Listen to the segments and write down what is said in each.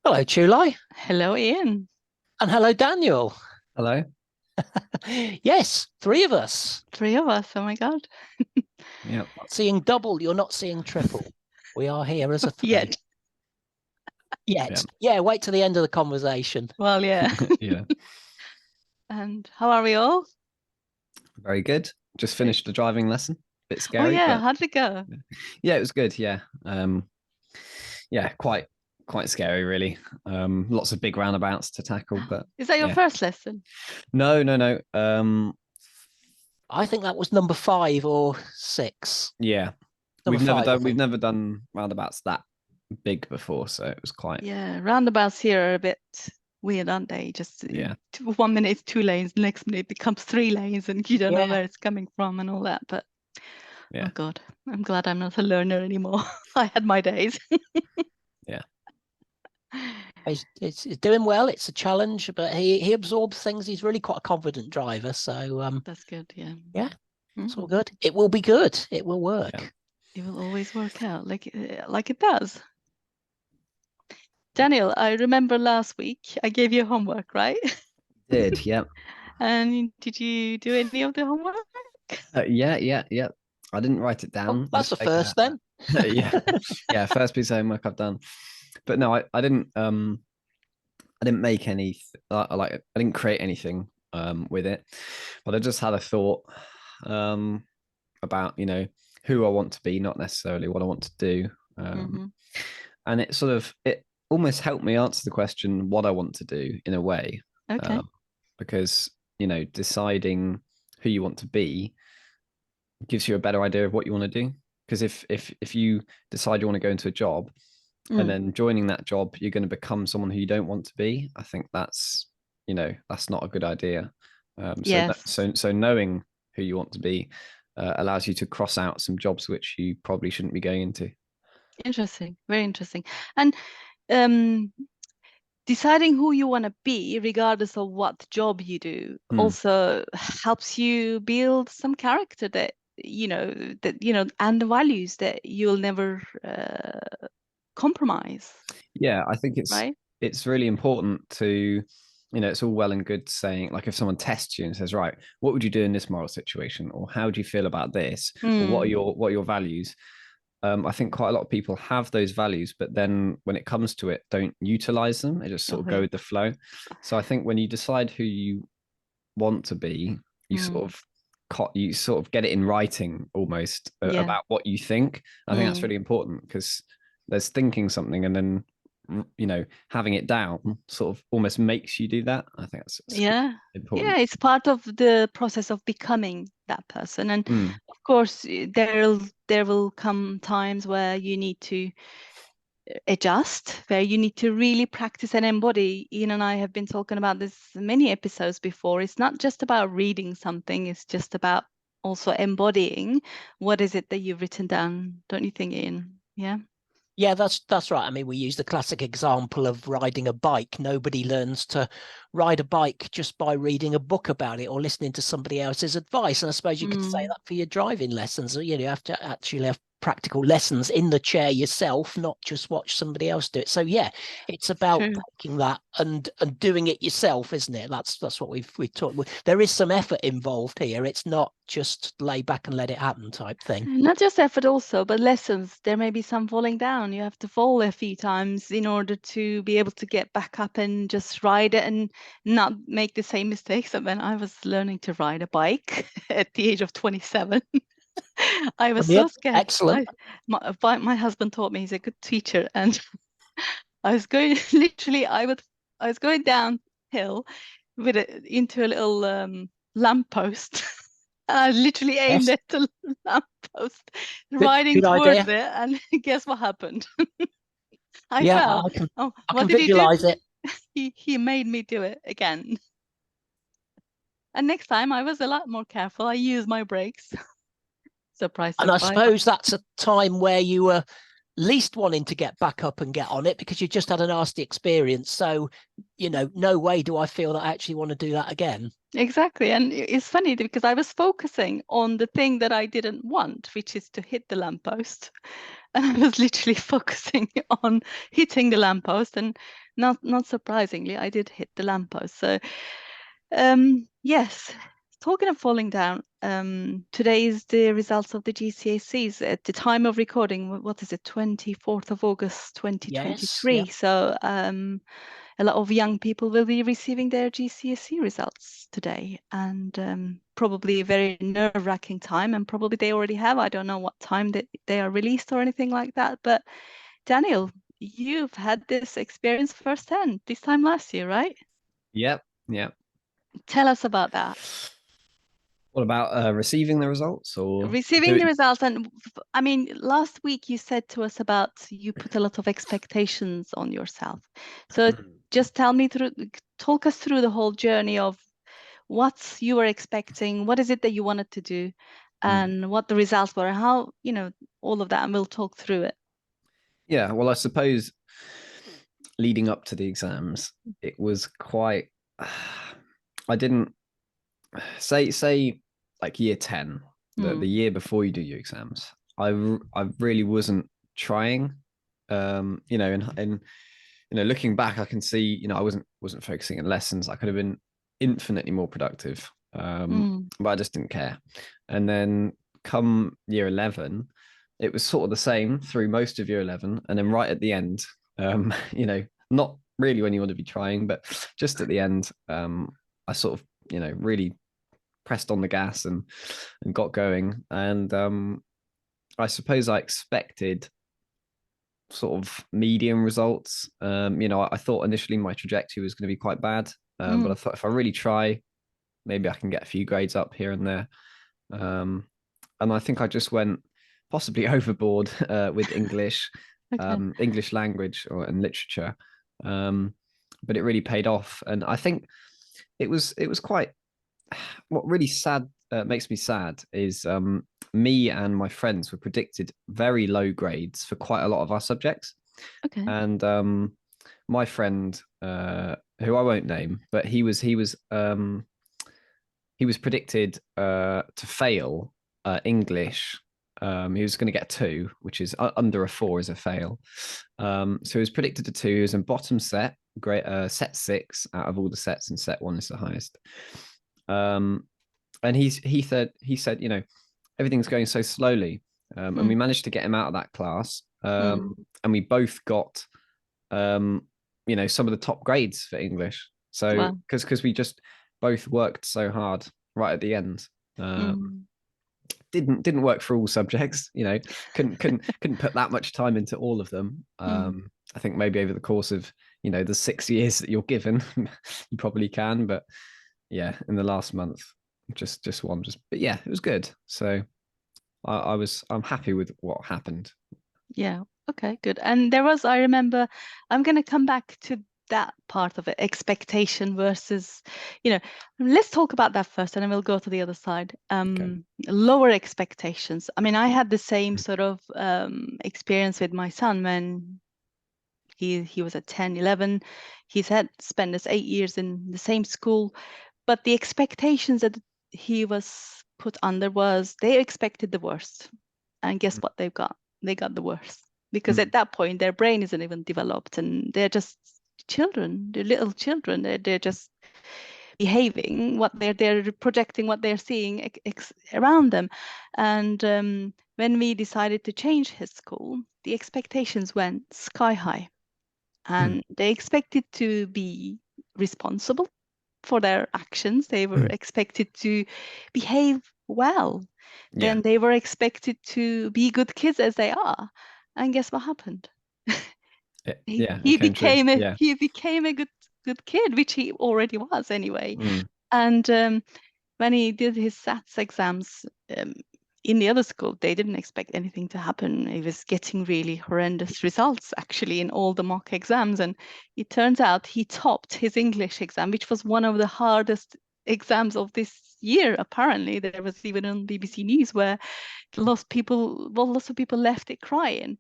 Hello, Chulai, Hello, Ian. and hello, Daniel. Hello. Yes, three of us. Three of us. Oh my God. Yeah. Not seeing double, you're not seeing triple. We are here as a three. Yet. Yet. Yeah, wait till the end of the conversation. Well, yeah. Yeah. And how are we all? Very good. Just finished the driving lesson. Bit Oh scary, yeah. but How'd it go? yeah, it was good. Yeah. Yeah, quite scary, really. Lots of big roundabouts to tackle, but Is that your yeah. first lesson? No. I think that was number 5 or 6. Yeah. Number five, I We've think. never done roundabouts that big before, so it was quite Yeah. Roundabouts here are a bit weird, aren't they? Just yeah. 1 minute it's 2 lanes, the next minute it becomes 3 lanes, and you don't know Yeah. where it's coming from and all that. But Yeah. oh God, I'm glad I'm not a learner anymore. I had my days. Yeah. It's doing well. It's a challenge, but he absorbs things. He's really quite a confident driver. So That's good. Yeah. yeah, it's all good. It will be good. It will work. Yeah. It will always work out like it does. Daniel, I remember last week I gave you homework, right? Did, yeah. And did you do any of the homework? Yeah. I didn't write it Oh, down. that's the first then. Yeah. Yeah, first piece of homework I've done. But no, I didn't I didn't make any I didn't create anything with it, but I just had a thought about who I want to be, not necessarily what I want to do. And it almost helped me answer the question what I want to do in a way. Okay. Because deciding who you want to be gives you a better idea of what you want to do. Because if you decide you want to go into a job and then joining that job you're going to become someone who you don't want to be, I think that's that's not a good idea. Yes. So knowing who you want to be allows you to cross out some jobs which you probably shouldn't be going into. Interesting. Very interesting. And um, deciding who you want to be, regardless of what job you do, also helps you build some character and the values that you'll never compromise. Yeah, I think Right? it's really important to, it's all well and good saying, like, if someone tests you and says, right, what would you do in this moral situation, or how do you feel about this, or what are your values? I think quite a lot of people have those values, but then when it comes to it, don't utilize them. They just sort of go with the flow. So I think when you decide who you want to be, you sort of get it in writing almost about what you think. I think that's really important because there's thinking something and then having it down sort of almost makes you do that. I think that's important. Yeah, it's part of the process of becoming that person. And of course there will come times where you need to adjust, where you need to really practice and embody. Ian and I have been talking about this many episodes before. It's not just about reading something, it's just about also embodying what is it that you've written down, don't you think, Ian? Yeah. Yeah, that's right. I mean, we use the classic example of riding a bike. Nobody learns to ride a bike just by reading a book about it or listening to somebody else's advice. And I suppose you could say that for your driving lessons. You have to actually have practical lessons in the chair yourself, not just watch somebody else do it. So yeah, it's about taking that and doing it yourself, isn't it? That's what we've talked. There is some effort involved here. It's not just lay back and let it happen type thing. Not just effort also, but lessons. There may be some falling down. You have to fall a few times in order to be able to get back up and just ride it and not make the same mistakes that when I was learning to ride a bike at the age of 27. I was so scared. Excellent. My husband taught me, he's a good teacher, and I was going literally I was going downhill with it into a little lamppost. And I literally aimed at the lamppost, riding towards it, and guess what happened? I fell. I what can did he do? visualize it. He made me do it again. And next time I was a lot more careful. I used my brakes. Surprise, And I surprise. suppose that's a time where you were least wanting to get back up and get on it because you just had a nasty experience. So, no way do I feel that I actually want to do that again. Exactly. And it's funny because I was focusing on the thing that I didn't want, which is to hit the lamppost. And I was literally focusing on hitting the lamppost. And not surprisingly, I did hit the lamppost. So, yes. Talking of falling down, today is the results of the GCSEs. At the time of recording, what is it, 24th of August, 2023. Yes, yeah. So a lot of young people will be receiving their GCSE results today, and probably a very nerve-wracking time, and probably they already have. I don't know what time that they are released or anything like that. But Daniel, you've had this experience firsthand this time last year, right? Yep. Tell us about that. What about receiving the results or Receiving the results? And I mean, last week you said to us about you put a lot of expectations on yourself. So just talk us through the whole journey of what you were expecting, what is it that you wanted to do, and what the results were, how, all of that, and we'll talk through it. Yeah, well, I suppose leading up to the exams, it was quite, I didn't say like year 10, the year before you do your exams, I really wasn't trying, and looking back, I can see, I wasn't focusing on lessons. I could have been infinitely more productive, but I just didn't care. And then come year 11, it was sort of the same through most of year 11, and then right at the end, not really when you want to be trying, but just at the end, I sort of, really pressed on the gas and got going. And I suppose I expected sort of medium results. I thought initially my trajectory was going to be quite bad, but I thought if I really try, maybe I can get a few grades up here and there. And I think I just went possibly overboard with English, English language and literature. But it really paid off. And I think it was quite, what really makes me sad is me and my friends were predicted very low grades for quite a lot of our subjects. Okay. And my friend, who I won't name, but he was predicted to fail English. He was going to get a 2, which is under a 4 is a fail. So he was predicted to 2. He was in bottom set, set 6 out of all the sets, and set 1 is the highest. And he said, everything's going so slowly, and we managed to get him out of that class, and we both got, some of the top grades for English. So because we just both worked so hard right at the end. Didn't work for all subjects, couldn't put that much time into all of them. I think maybe over the course of the 6 years that you're given, you probably can, but yeah, in the last month, just one. But yeah, it was good. So I'm happy with what happened. Yeah. Okay, good. And I remember, I'm going to come back to that part of it, expectation versus, let's talk about that first, and then we'll go to the other side. Lower expectations. I mean, I had the same sort of experience with my son when he was at 10, 11. He's spent his 8 years in the same school, but the expectations that he was put under they expected the worst. And guess what they've got? They got the worst. Because at that point, their brain isn't even developed, and they're just children. They're little children. They're just behaving what they're projecting what they're seeing around them. And when we decided to change his school, the expectations went sky high, and they expected to be responsible for their actions. They were expected to behave well. Then they were expected to be good kids as they are. And guess what happened? He became a good kid, which he already was anyway. And when he did his SATs exams in the other school, they didn't expect anything to happen. He was getting really horrendous results actually in all the mock exams, and it turns out he topped his English exam, which was one of the hardest exams of this year. Apparently, there was even on BBC News where lots of people left it crying.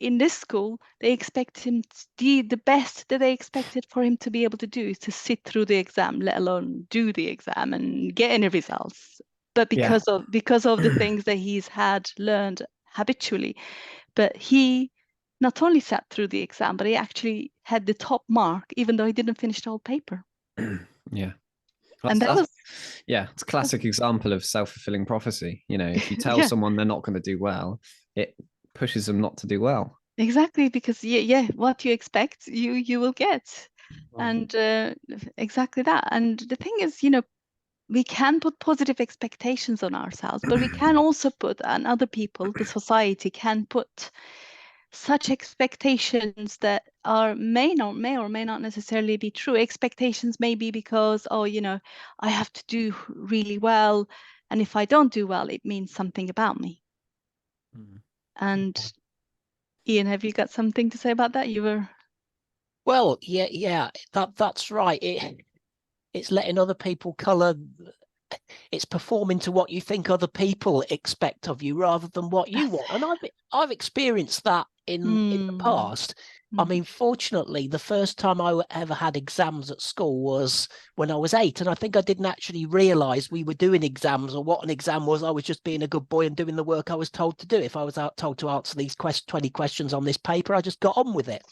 In this school, they expect him the best that they expected for him to be able to do is to sit through the exam, let alone do the exam and get any results. But because of the things that he's had learned habitually, but he not only sat through the exam, but he actually had the top mark, even though he didn't finish the whole paper. Yeah. And that was, yeah, it's a classic example of self-fulfilling prophecy. You know, if you tell Yeah. someone they're not going to do well, it pushes them not to do well. Exactly, because what you expect, you will get. And exactly that. And the thing is, we can put positive expectations on ourselves, but we can also put, and other people, the society can put such expectations that may or may not necessarily be true. Expectations may be because, I have to do really well, and if I don't do well, it means something about me. And Ian, have you got something to say about that? Well, yeah, that's right. It's letting other people colour. It's performing to what you think other people expect of you rather than what you want. And I've experienced that in the past. I mean, fortunately, the first time I ever had exams at school was when I was 8. And I think I didn't actually realise we were doing exams or what an exam was. I was just being a good boy and doing the work I was told to do. If I was told to answer these 20 questions on this paper, I just got on with it.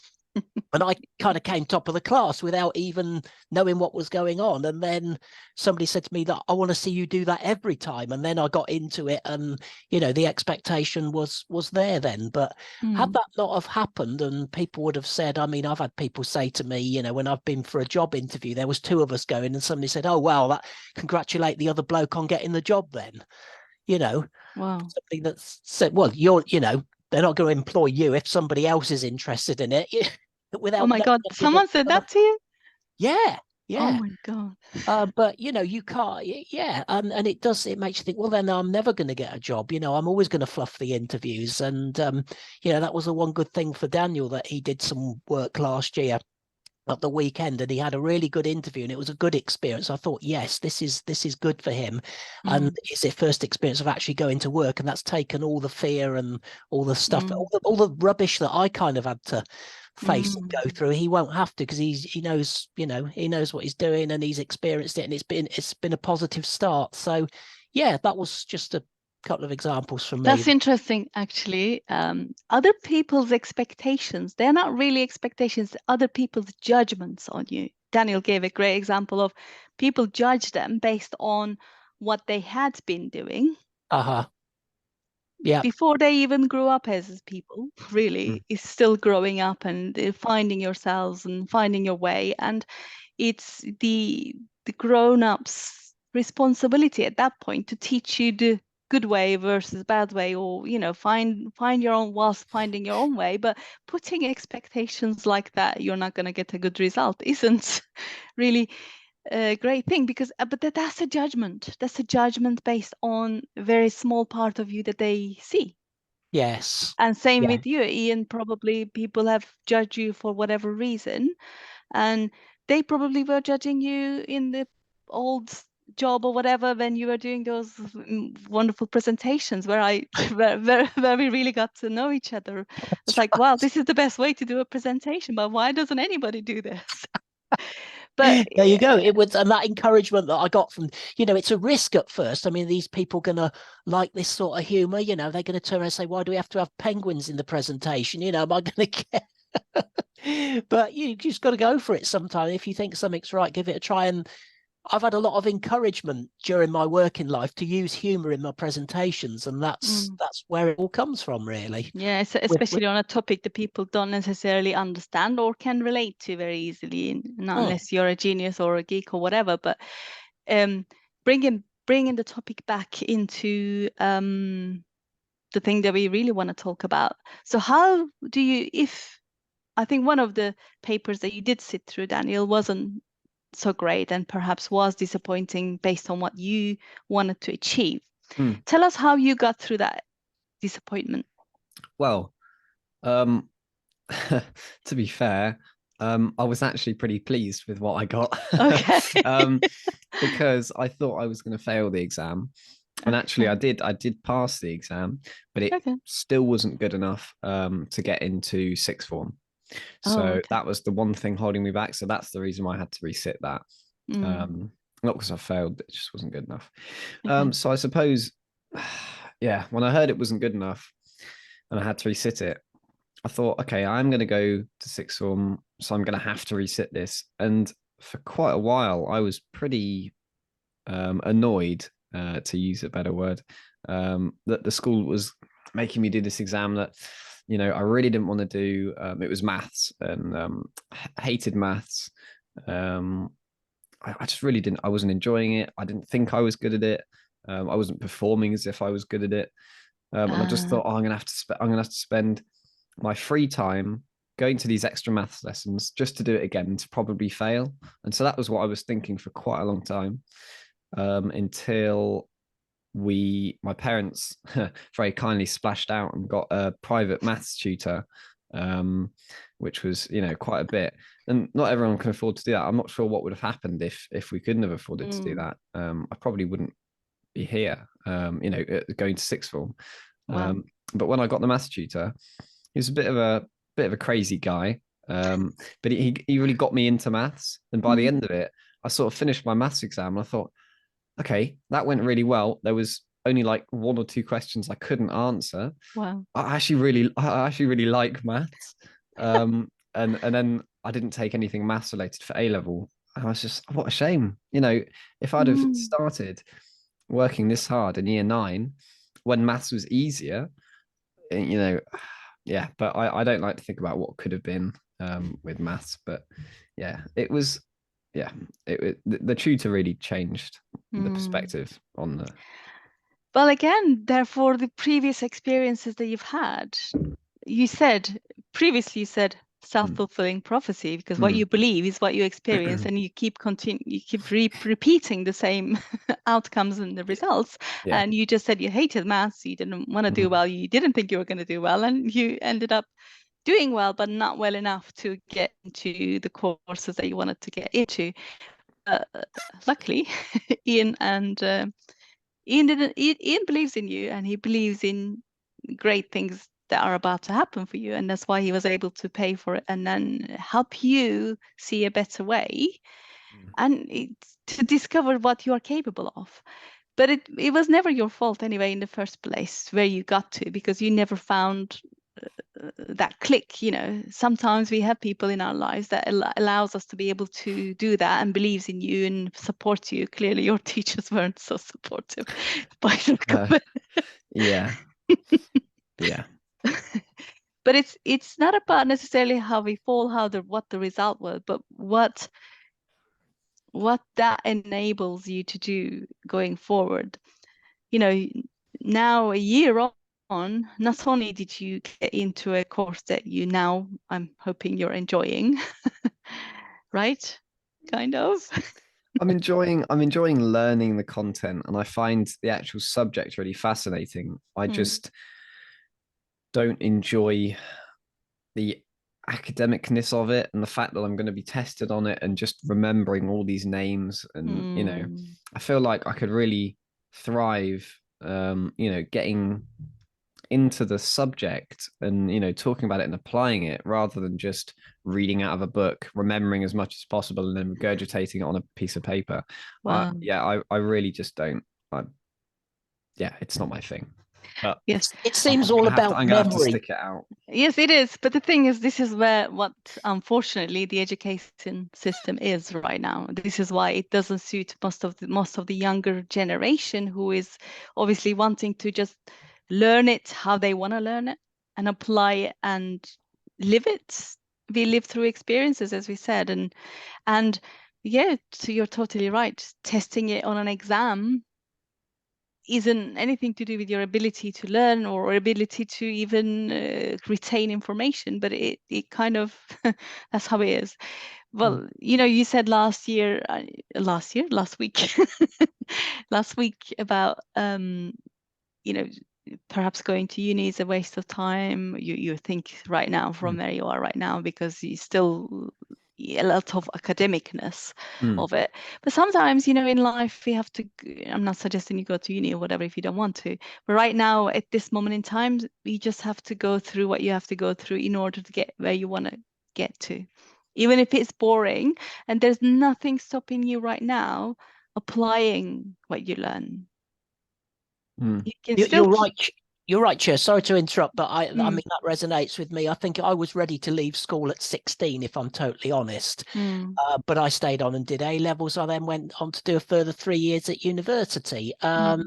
And I kind of came top of the class without even knowing what was going on. And then somebody said to me that I want to see you do that every time. And then I got into it, and the expectation was there then. But had that not have happened, and people would have said, I mean, I've had people say to me, when I've been for a job interview, there was 2 of us going, and somebody said, oh wow, congratulate the other bloke on getting the job then. Wow. Something that's said, well, they're not going to employ you if somebody else is interested in it. Without oh my God, someone said that to you? Yeah. Oh my God. But you can't. And it makes you think, well, then I'm never going to get a job. I'm always going to fluff the interviews. And that was the one good thing for Daniel, that he did some work last year at the weekend, and he had a really good interview, and it was a good experience. I thought, yes, this is good for him. And it's his first experience of actually going to work, and that's taken all the fear and all the stuff, all the rubbish that I kind of had to face and go through. He won't have to, because he knows what he's doing, and he's experienced it, and it's been a positive start. So yeah, that was just a couple of examples from me. That's interesting, actually. Other people's expectations, they're not really expectations, other people's judgments on you. Daniel gave a great example of people judge them based on what they had been doing. Yeah. Before they even grew up as people, really, is still growing up and finding yourselves and finding your way. And it's the grown-ups' responsibility at that point to teach you the good way versus bad way, or find your own whilst finding your own way. But putting expectations like that, you're not going to get a good result, isn't really a great thing, because but that's a judgment. That's a judgment based on a very small part of you that they see. Yes. And same with you, Ian. Probably people have judged you for whatever reason, and they probably were judging you in the old job or whatever when you were doing those wonderful presentations where we really got to know each other. It's like, wow, this is the best way to do a presentation, but why doesn't anybody do this? But there you go. It was, and that encouragement that I got from, it's a risk at first. I mean, these people are gonna like this sort of humor. They're going to turn around and say, why do we have to have penguins in the presentation? Am I going to get? But you just got to go for it sometimes. If you think something's right, give it a try. And I've had a lot of encouragement during my working life to use humor in my presentations, and that's where it all comes from, really. Yeah, especially on a topic that people don't necessarily understand or can relate to very easily, not unless you're a genius or a geek or whatever. But bringing the topic back into the thing that we really want to talk about. So how do you, I think one of the papers that you did sit through, Daniel, wasn't so great and perhaps was disappointing based on what you wanted to achieve. Tell us how you got through that disappointment. Well, to be fair, I was actually pretty pleased with what I got. Okay. Because I thought I was going to fail the exam. And actually I did pass the exam, but it still wasn't good enough to get into sixth form. So that was the one thing holding me back. So that's the reason why I had to resit that. Not because I failed, it just wasn't good enough. So I suppose, when I heard it wasn't good enough and I had to resit it, I thought, okay, I'm going to go to sixth form, so I'm going to have to resit this. And for quite a while, I was pretty annoyed, to use a better word, that the school was making me do this exam that, you know, I really didn't want to do. It was maths, and hated maths. I just really didn't. I wasn't enjoying it. I didn't think I was good at it. I wasn't performing as if I was good at it. And I just thought, oh, I'm gonna have to spend my free time going to these extra maths lessons just to do it again, to probably fail. And so that was what I was thinking for quite a long time, until my parents very kindly splashed out and got a private maths tutor, which was, you know, quite a bit. And not everyone can afford to do that. I'm not sure what would have happened if we couldn't have afforded to do that. I probably wouldn't be here, you know, going to sixth form. Wow. But when I got the maths tutor, he was a bit of a crazy guy, but he really got me into maths. And by the end of it, I sort of finished my maths exam, and I thought, okay, that went really well. There was only like one or two questions I couldn't answer. Wow. I actually really like maths. And then I didn't take anything maths related for A level. And I was just, what a shame. You know, if I'd have started working this hard in year 9 when maths was easier, you know, yeah. But I don't like to think about what could have been, with maths. But yeah, it was, yeah, the tutor really changed the perspective on the. Well, again, therefore, the previous experiences that you've had, you said previously, you said self-fulfilling prophecy, because what you believe is what you experience, and you keep repeating the same outcomes and the results. Yeah. And you just said you hated maths, you didn't want to do well, you didn't think you were going to do well, and you ended up doing well, but not well enough to get into the courses that you wanted to get into. Luckily, Ian believes in you, and he believes in great things that are about to happen for you, and that's why he was able to pay for it and then help you see a better way and to discover what you are capable of. But it was never your fault anyway in the first place where you got to, because you never found that click. You know, sometimes we have people in our lives that allows us to be able to do that and believes in you and supports you. Clearly your teachers weren't so supportive by the look of it. Yeah. Yeah. But it's not about necessarily how we fall, what the result was, but what that enables you to do going forward. You know, now a year on, not only did you get into a course that you now, I'm hoping you're enjoying, right? Kind of. I'm enjoying learning the content, and I find the actual subject really fascinating. I just don't enjoy the academicness of it, and the fact that I'm going to be tested on it, and just remembering all these names. And you know, I feel like I could really thrive, you know, getting into the subject and, you know, talking about it and applying it, rather than just reading out of a book, remembering as much as possible, and then regurgitating it on a piece of paper. Wow. I really just don't. Yeah, it's not my thing. But yes, it seems all about I'm gonna have to memory. stick it out. Yes, it is. But the thing is, this is what unfortunately the education system is right now. This is why it doesn't suit most of the younger generation, who is obviously wanting to just learn it how they want to learn it and apply it and live it. We live through experiences, as we said, and yeah, so you're totally right. Testing it on an exam isn't anything to do with your ability to learn or ability to even retain information, but it kind of that's how it is. Well, you know, you said last week last week about you know, perhaps going to uni is a waste of time. You think right now from where you are right now, because you still a lot of academicness of it. But sometimes, you know, in life we have to, I'm not suggesting you go to uni or whatever if you don't want to, but right now at this moment in time, you just have to go through what you have to go through in order to get where you want to get to, even if it's boring. And there's nothing stopping you right now applying what you learn. You can You're right. You're right, Chair. Sorry to interrupt, but I mean, that resonates with me. I think I was ready to leave school at 16, if I'm totally honest. But I stayed on and did A levels. I then went on to do a further 3 years at university. I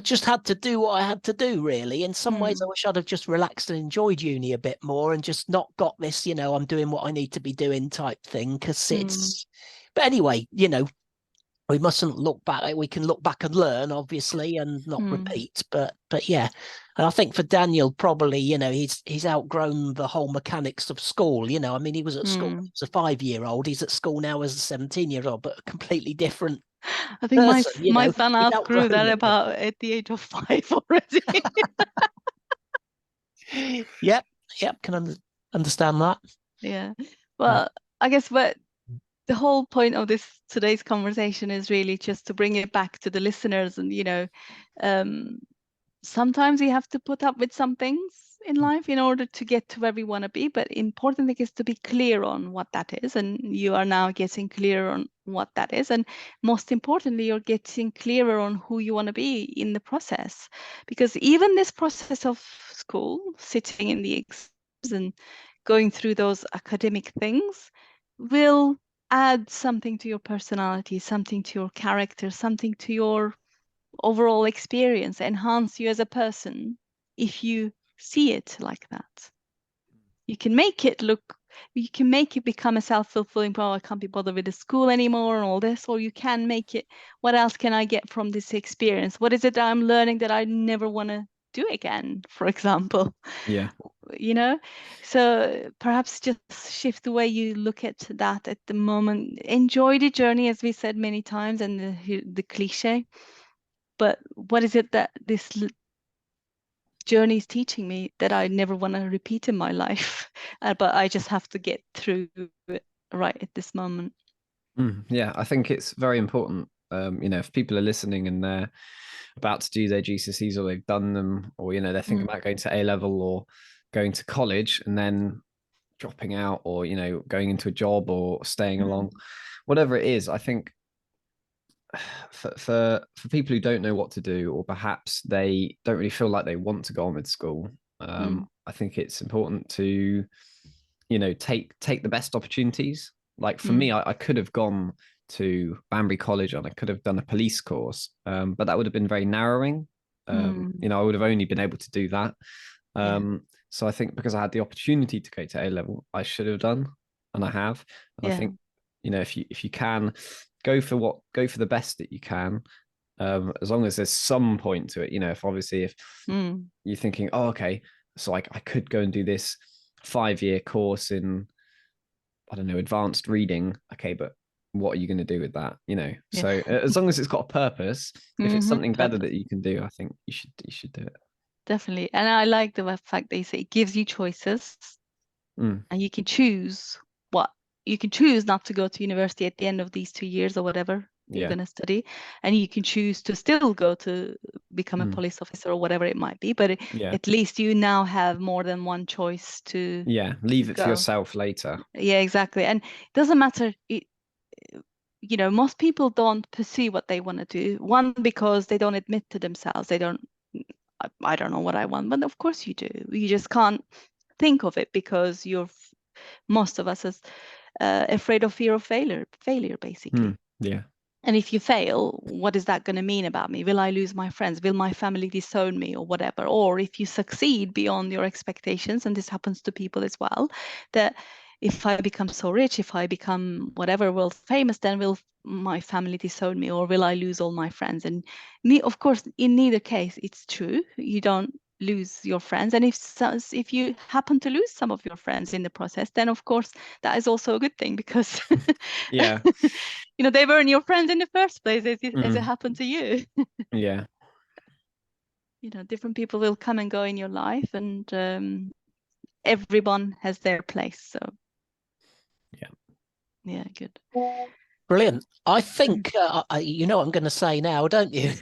just had to do what I had to do, really. In some ways, I wish I'd have just relaxed and enjoyed uni a bit more and just not got this, I'm doing what I need to be doing type thing. Because but anyway, we mustn't look back. We can look back and learn, obviously, and not repeat. But yeah, and I think for Daniel, probably, he's outgrown the whole mechanics of school. I mean, he was at school as a 5-year-old. He's at school now as a 17-year-old, but a completely different. I think person, my son outgrew that about at the age of 5 already. Yep, can understand that. Yeah, well, I guess the whole point of today's conversation is really just to bring it back to the listeners, and sometimes you have to put up with some things in life in order to get to where we want to be, but important thing is to be clear on what that is, and you are now getting clear on what that is, and most importantly, you're getting clearer on who you want to be in the process, because even this process of school, sitting in the exams and going through those academic things, will add something to your personality, something to your character, something to your overall experience, enhance you as a person if you see it like that. You can make it become a self-fulfilling, I can't be bothered with the school anymore and all this, or you can make it, what else can I get from this experience? What is it that I'm learning that I never want to do again, for example? Yeah. So perhaps just shift the way you look at that at the moment. Enjoy the journey, as we said many times, and the cliche. But what is it that this journey is teaching me that I never want to repeat in my life? But I just have to get through it right at this moment. Yeah, I think it's very important. If people are listening and they're about to do their GCSEs, or they've done them, or they're thinking about going to A level or going to college and then dropping out, or going into a job or staying along, whatever it is, I think for people who don't know what to do, or perhaps they don't really feel like they want to go on with school, I think it's important to take the best opportunities. Like for me, I could have gone to Banbury College and I could have done a police course, but that would have been very narrowing. I would have only been able to do that. So I think because I had the opportunity to go to A level, I should have done, and I have. And I think if you can go for the best that you can, as long as there's some point to it. If you're thinking, oh, okay, so I could go and do this 5-year course in, I don't know, advanced reading. Okay, but what are you going to do with that? So as long as it's got a purpose, if it's something better that you can do, I think you should do it. Definitely. And I like the fact they say it gives you choices, and you can choose not to go to university at the end of these 2 years or whatever you're going to study, and you can choose to still go to become a police officer or whatever it might be, but at least you now have more than one choice to leave it to yourself later. Exactly. And it doesn't matter, most people don't pursue what they want to do, one, because they don't admit to themselves I don't know what I want, but of course you do. You just can't think of it because most of us is afraid of fear of failure basically. And if you fail, what is that going to mean about me? Will I lose my friends? Will my family disown me or whatever? Or if you succeed beyond your expectations, and this happens to people as well, that if I become so rich, if I become whatever, world famous, then will my family disown me, or will I lose all my friends? And of course, in neither case, it's true. You don't lose your friends, and if you happen to lose some of your friends in the process, then of course that is also a good thing, because they weren't your friends in the first place, as it happened to you. Different people will come and go in your life, and everyone has their place. So good. Brilliant. I think you know what I'm going to say now, don't you?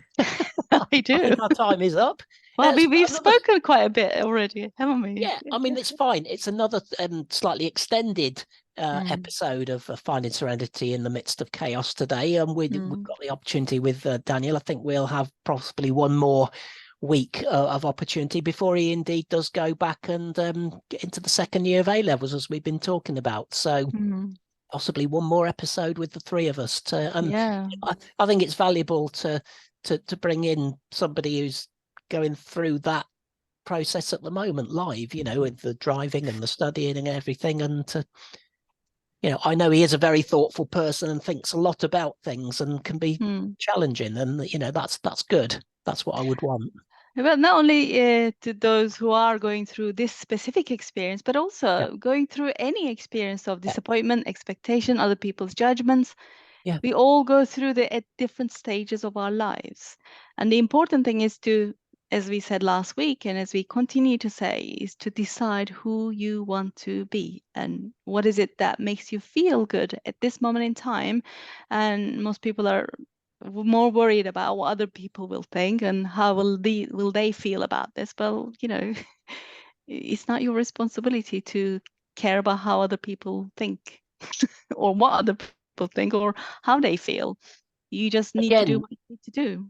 I do. I think our time is up. Well, we've spoken quite a bit already, haven't we? Yeah, I mean, it's fine. It's another slightly extended episode of Finding Serenity in the Midst of Chaos today. And we've got the opportunity with Daniel. I think we'll have possibly one more week of opportunity before he indeed does go back and get into the second year of A-levels, as we've been talking about. So possibly one more episode with the three of us. I think it's valuable to bring in somebody who's going through that process at the moment live, with the driving and the studying and everything. And I know he is a very thoughtful person and thinks a lot about things and can be challenging, and that's good. That's what I would want. But not only to those who are going through this specific experience, but also going through any experience of disappointment, expectation, other people's judgments. Yeah. We all go through at different stages of our lives. And the important thing is to, as we said last week, and as we continue to say, is to decide who you want to be and what is it that makes you feel good at this moment in time. And most people are more worried about what other people will think and how will they feel about this. Well, it's not your responsibility to care about how other people think or what other people think or how they feel. You just need to do what you need to do.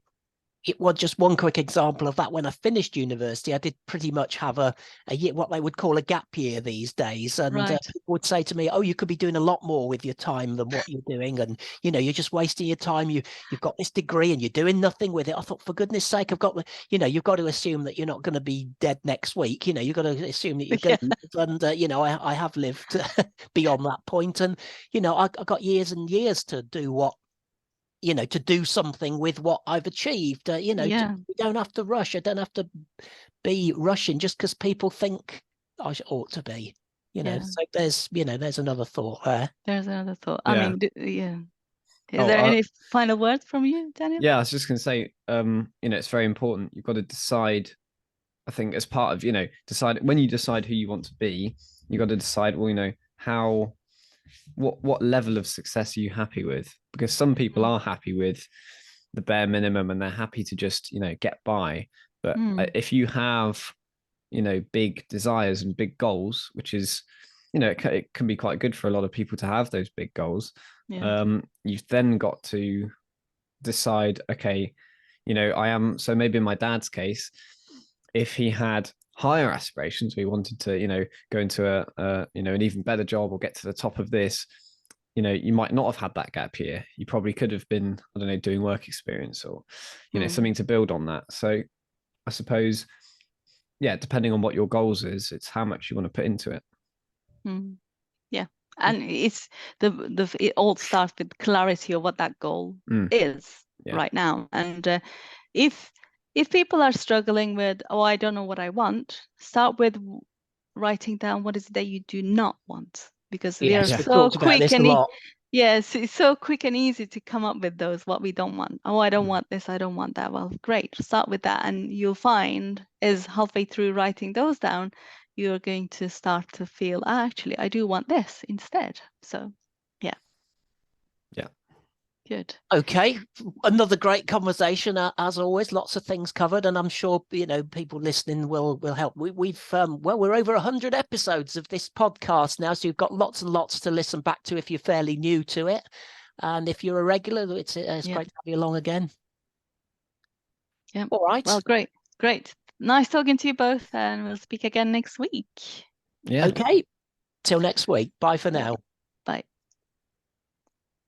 Just one quick example of that. When I finished university, I did pretty much have a year, what they would call a gap year these days. And people would say to me, "Oh, you could be doing a lot more with your time than what you're doing. And, you're just wasting your time. You've got this degree and you're doing nothing with it." I thought, for goodness sake, you've got to assume that you're not going to be dead next week. You've got to assume that you're going to live. And, I have lived beyond that point. And, I got years and years to do what, to do something with what I've achieved. We don't have to rush. I don't have to be rushing just because people think I ought to be. So there's another thought there. There's another thought. I mean, Is there any final words from you, Daniel? Yeah, I was just going to say, it's very important. You've got to decide. I think as part of decide when you decide who you want to be, you got to decide. Well, what level of success are you happy with? Because some people are happy with the bare minimum and they're happy to just get by. But if you have big desires and big goals, which is it can be quite good for a lot of people to have those big goals. You've then got to decide, okay, so maybe in my dad's case, if he had higher aspirations, we wanted to go into an even better job or get to the top of this, you might not have had that gap year. You probably could have been, I don't know, doing work experience or something to build on that. So I suppose depending on what your goals is, it's how much you want to put into it. And it's it all starts with clarity of what that goal is right now. And if people are struggling with, I don't know what I want, start with writing down what is it that you do not want, because we are so quick and it's so quick and easy to come up with those, what we don't want. I don't want this, I don't want that. Well, great, start with that, and you'll find as halfway through writing those down, you're going to start to feel, actually, I do want this instead. So good. Okay, another great conversation as always. Lots of things covered, and I'm sure people listening will help. We've we're over 100 episodes of this podcast now, so you've got lots and lots to listen back to if you're fairly new to it, and if you're a regular, it's great to have you along again. All right. Well, great. Nice talking to you both, and we'll speak again next week. Okay. Till next week. Bye for now.